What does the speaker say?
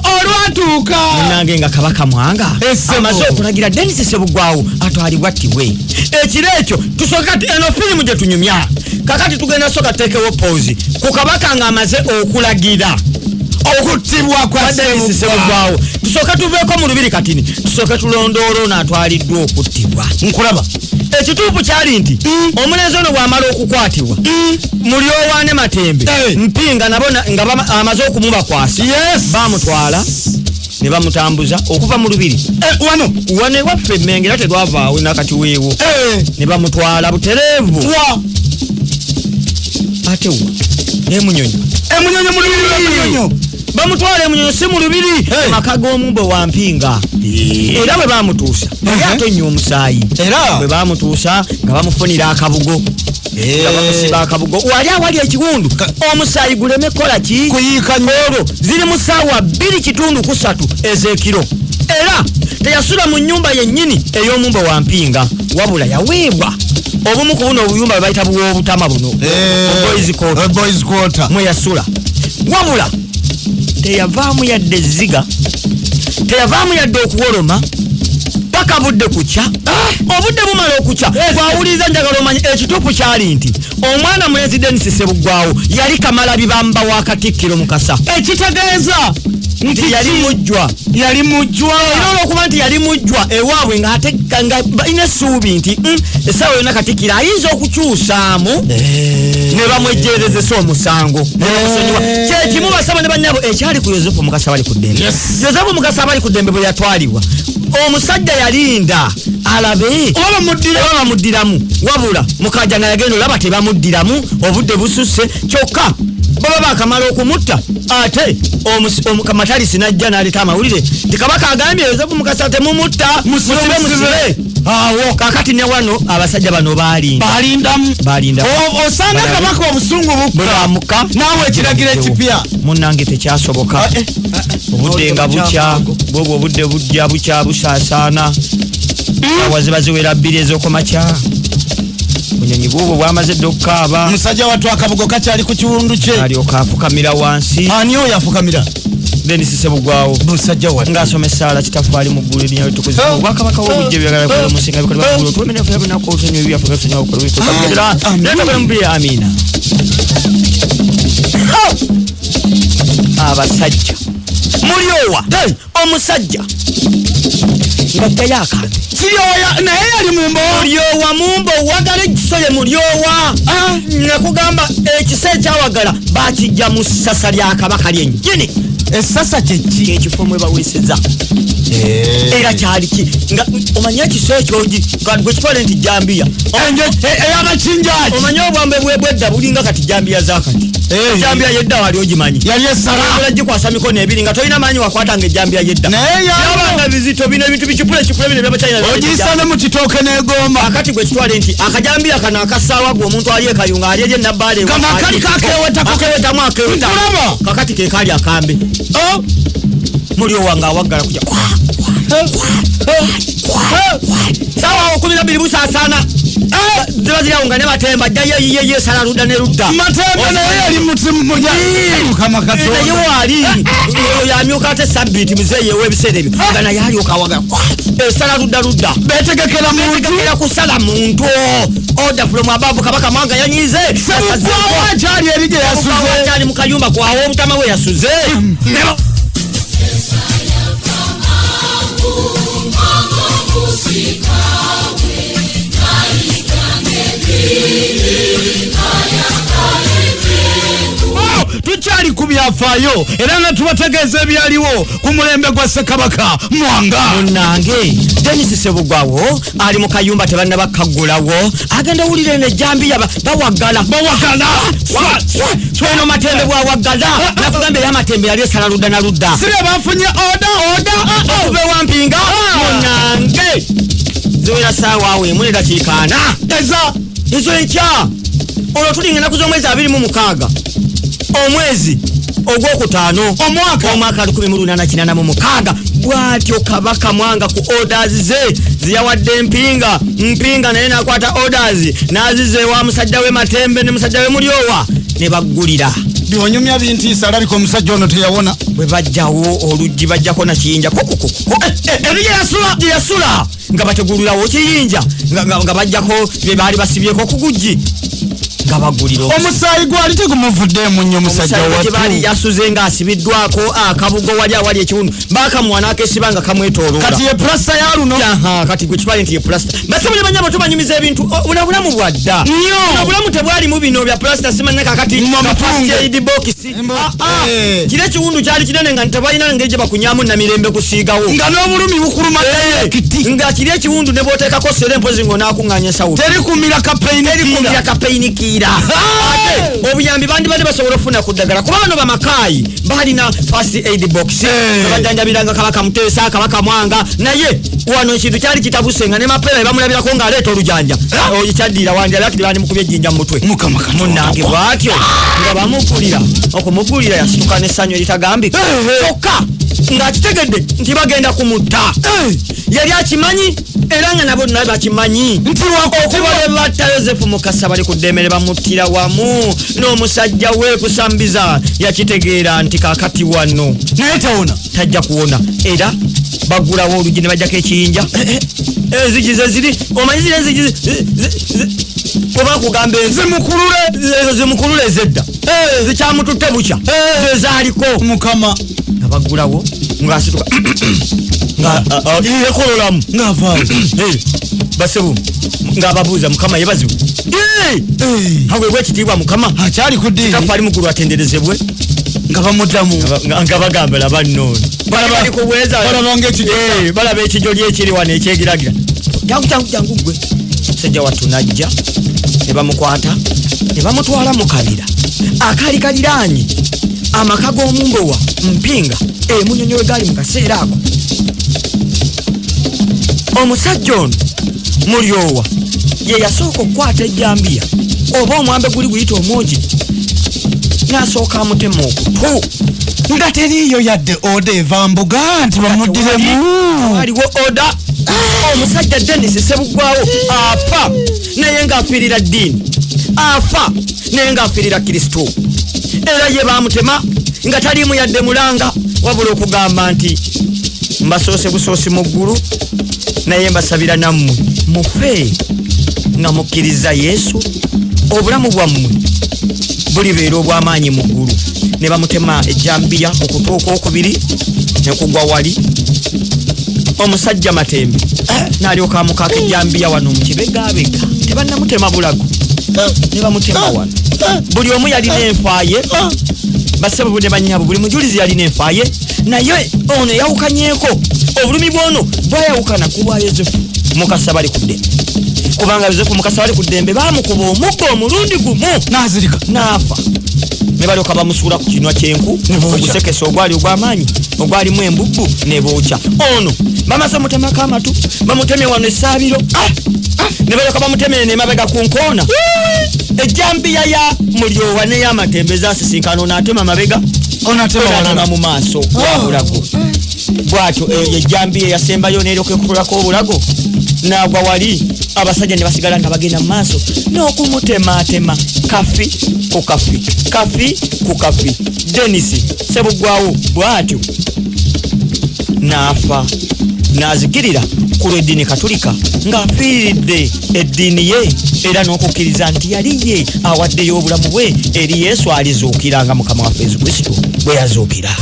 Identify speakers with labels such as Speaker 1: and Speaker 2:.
Speaker 1: olwatuuka
Speaker 2: nange nga Kabaka Mwanga amaze okulagira Dennis Ssebugwawo atwalibwa attibwe. Ekiro ekyo tusooka eno firimu gye tunyumya kakati tugenda soka tekewo pause ku Kabaka nga amaze okulagira
Speaker 1: okuttibwa kwa
Speaker 2: Dennis Ssebugwawo. Tusooka tuveeko mu lubiri katini tusooka tulondoolo n'atwaliddwa okuttibwa.
Speaker 1: Nkulaba
Speaker 2: ekituufu kyali nti omulenzi ono bw'amala okukwatibwa Mulyowa ne Matembe Mpinga nabo nga amaze okumubakwasa bamutwala ne bamutambuza okuva mu lubiri wano ewaffe Mmengo era tetwavaawo nakati weewo ne bamutwala butereevu ate wa Emunyonyo
Speaker 1: mu lubiri
Speaker 2: bamutwala Emunyonyo si mu lubiri maka g'omumbo wa Mpinga era bwe bamutuusa atonnya omusaayi bwe bamutuusa nga bamufunira akabugo nga bamusiba akabugo wali awali ekiwundu omusaayi guleme kola ki
Speaker 1: kuyiika
Speaker 2: olwo ziri mu ssaawa 2:3 ez'ekiro era teyasula mu nnyumba yennyini ey'omumbo wa Mpinga wabula yaweebwa obumu ku buno obuyumba bwe bayita buw'obutama buno
Speaker 1: boys quarter
Speaker 2: mwe yasula wabula teyavaamu yadde ezziga teyavaamu yadde okuwoloma paka budde kukya obudde bumala okukya twawuliriza njagala omanye ekituufu kyali nti omwana mulenzi Dennis Ssebugwawo yali Kamalabyamba wa Katikkiro Mukasa ekitegeeza nti yali mujjwa era olwokuba nti yali mujjwa ewaabwe nga balina essuubi nti essaawa yonna Katikkiro ayinza okukyusaamu ne bamwejjeerezesa omusango kyekimu basaba ne bannyabo ekyali ku Yozefu Mukasa bali ku ddembe Yozefu Mukasa bali ku ddembe bwe yatwalibwa omusajja yalinda alabe bamuddiramu wabula Mukajjanga yagenda olaba tebamuddiramu obudde bususse kyokka baba bakamala okumutta ate Kamatali najja n'aleeta amawulire nti Kabaka agambye Yozefu Mukasa temumutta musibe awo kakati ne wano abasajja bano balindamu
Speaker 1: osanga Kabaka obusungu
Speaker 2: bukka
Speaker 1: naawe ekiragiro ekipya
Speaker 2: munnange tekyasoboka obudde nga bukya bwobwo obudde bujja bukya busaasaana awaziba ziwera 2 ez'okumakya bunyonyi bwobwo bwamaze dde okukaaba
Speaker 1: musajja wattu akabugo kakyali ku kiwundu kye
Speaker 2: alyoka afukamira wansi
Speaker 1: ani oyo afukamira
Speaker 2: Dennis Ssebugwawo
Speaker 1: musajja wattu
Speaker 2: ng'asoma essaala kitaffe ali mu ggulu erinnya litukuzibu obwakabaka w'obujje byagala kukola musinga bikolebwa mu ggulu tuwemenya ffe binaku olusonyi ebyafuka tusonyi obukolo bwitukagendera netagala mubiri amina abasajja Mulyowa omusajja ng'ajjayo akambe
Speaker 1: Mulyowa naye yali mumbo
Speaker 2: Mulyowa mumbo wagala ekisoye Mulyowa nakugamba ekisa ekyawagala bakijja mu ssasa lya Kabaka lyennyini
Speaker 1: essasa kyeki
Speaker 2: ekifo mwe baweeseza era kyali ki nga omanya ekisa ekyo gwe kitwale nti Jambiya
Speaker 1: ey'abakinjaaki
Speaker 2: omanya obwambe bwedda bulinga kati Jambiya zakati Jambiya yedda wali ogimanyi
Speaker 1: yali essala
Speaker 2: gikwasa mikono ebiri nga tolina maanyi wakwatanga ejambiya yedda yabanga bizito bino ebintu bikipule bino byabachina
Speaker 1: ogisane mu kitooke n'egomba
Speaker 2: akati gwe kitwale nti akajambiya kano akasaawa gwe omuntu ali ekayunga ali erye nabbaale
Speaker 1: kano akali
Speaker 2: kakewetamu akeweta kakati ke kali akambe Mulyowa ng'awaggala kujja sawa 12 busaasaana ziba ziryawo ne Matembe ajjayo ye sala ludda ne ludda
Speaker 1: Matembe naye yali mutimu Mukama Katonda
Speaker 2: naye wali yamyuka ate Sabbiiti muzeeyi w'ebiseera ebyo nga naye alyoka awagala esala ludda betegekera kusala muntu order from above Kabaka Mwanga yanyize
Speaker 1: akyali eri gye yasuze
Speaker 2: akyali mu kayumba kwawo obutama we yasuze
Speaker 1: tukyali ku byafaayo era nga tubategeeza ebyaliwo ku mulembe gwa Ssekabaka Mwanga
Speaker 2: munnange Dennis Ssebugwawo ali mu kayumba tebanna bakaggulawo agenda owulire ne Jambiya bawagala eno Matembe bwawagala nakugambe ya Matembe yali esala ludda na ludda
Speaker 1: sire bafunye oda
Speaker 2: okuva ewa Mpinga munnange ziwera ssaawa awo emu ne dakiika 4 ezo enkya olwo tulinga ennaku z'omwezi 26 omwezi ogwokutaano omwaka 1886 bw'atyo Kabaka Mwanga ku orders ze ziyawadde Mpinga naye n'akwata orders n'aziza ewa musajja we Matembe ne musajja we Mulyowa ne baggulira
Speaker 1: biwanyumya bintiisa alabika omusajja ono teyawona.
Speaker 2: Bwe bajjawo oluggi bajjako na kiyinja eri yasula nga bategulirawo kiyinja nga bajjako bye baali basibyeko ku guggi nga bagulira
Speaker 1: omusaayi gwali tegumuvuddeemu nnyo omusajja wattu
Speaker 2: baali yasuze nga asibiddwako akabugo wali ekiwundu bakamuwa n'akesiba nga kamwetooloola
Speaker 1: kati ye plasta ya luno
Speaker 2: kati gwe kibali nti ye plasta basabule banyabo tubanyumiza ebintu bulamu bwadda obulamu tebwalimu bino bya plasta simanyi kakati kiri ekiwundu kyali kinene nga tebalina ngeri gye bakunyamu namirembe kusiigawo
Speaker 1: nga n'obulumi bukuluma
Speaker 2: nga kiri ekiwundu ne bw'oteekako sere empozi ng'onaakuŋŋaanya ensawulo
Speaker 1: terikumira
Speaker 2: kapeyinikiira ate obuyambi bandibadde basobola okufuna ku ddagala kuba bano bamakaayi balina first aid box bajanjabiranga kabaka Muteesa kabaka Mwanga naye wano ekintu kyali kitabuse nga ne mapeera bamulabirako ng'aleeta olujanja oyikyaddiira wandira yakiri bandimukubye ejjinja mu mutwe munnange bw'atyo nga bamugulira okumugulira yasituka n'essanyu eritagambika kyokka ng'akitegedde nti bagenda kumutta yali akimanyi era nga nabo naye bakimanyi nti okubatta Yozefu Mukasa bali ku ddembe bamuttira wamu n'omusajja we kusambiza yakitegeera nti kakati wano
Speaker 1: naye tawona
Speaker 2: tajja kuwona era bagulawo oluggi ne bajjako ekiyinja enzigi ze ziri omanyi ziri enzigi oba kugamba zimukulule ezedda zikyamututte bukya zezaaliko
Speaker 1: mukama
Speaker 2: nga bagulawo ng'asituka nga yekololamu
Speaker 1: ng'avaawo
Speaker 2: basebu ng'ababuuza mukama yebazibu haweebwa ekitiibwa mukama
Speaker 1: akyali ku ddiini
Speaker 2: tafaali mukulu atenderezebwe
Speaker 1: nga bamuddamu
Speaker 2: nga bagambala bannoono balaba ekijoli ekiri wano ekyegiragira jangu gwe musajja wattu najja ne bamukwata ne bamutwala mu kabira akaali kaliraanye amaka g'omumbowa mpinga emunyonyo we gaali mu kaseera ako omusajja ono mulyowa ye yasooka okukwata ejjambiya oba omwambe guli guyita omwogi n'asooka amutema okutu
Speaker 1: nga teriiyo yadde oda eva mbuga nti bamuddiremu
Speaker 2: waliwo oda omusajja Dennis Sebuggwawo afa naye ng'afiirira ddiini afa naye ng'afiirira Kristo era ye baamutema nga taliimu yadde mulanga wabula okugamba nti mbasoose busoosi mu ggulu naye mbasabira nammwe mufe nga mukkiriza Yesu obulamu bwammwe bulibeera obw'amaanyi mu ggulu ne bamutema ejjambiya okutuuka okubiri ne kugwa wali omusajja Matembe n'alyoka amukaaka ejjambiya wano mu kibegabega tebannamutema bulago ne bamutema wano buli omu yalina enfaaye basebo ne bannyabo buli mujulizi yalina enfaaye naye ono yawukanyeeko obulumi bwono bwayawukana ku bwa Yozefu Mukasa bali ku ddembe kubanga Yozefu Mukasa bali ku ddembe baamukuba omuggo omulundi gumu
Speaker 1: n'azirika
Speaker 2: n'afa ne balyoka bamusuula ku kinwa kyenku ogusekesa ogwali ogw'amaanyi ogwalimu embubbu ne bookya ono bamaze omutemako amatu bamutemye wano essaabiro ne balyoka bamutemere n'emabega ku nkoona ejjambiya ya mulyowa n'ey'Amatembe zaasisinkana onaatema mabega onaatema mu maaso wabulago bwatyo ejjambiya yasembayo n'eryoka ekutulako obulago n'agwa wali abasajja ne basigala nga bagenda mu maaso n'okumutematema kafi ku kafi Dennis Sebuggwawo bwatyo n'afa n'azikirira ku lw'eddiini katolika ng'afiiridde eddiini ye era n'okukkiriza nti yali ye awaddeyo obulamu bwe eri Yesu alizuukira nga Mukama waffe Yesu Kristo bwe yazuukira.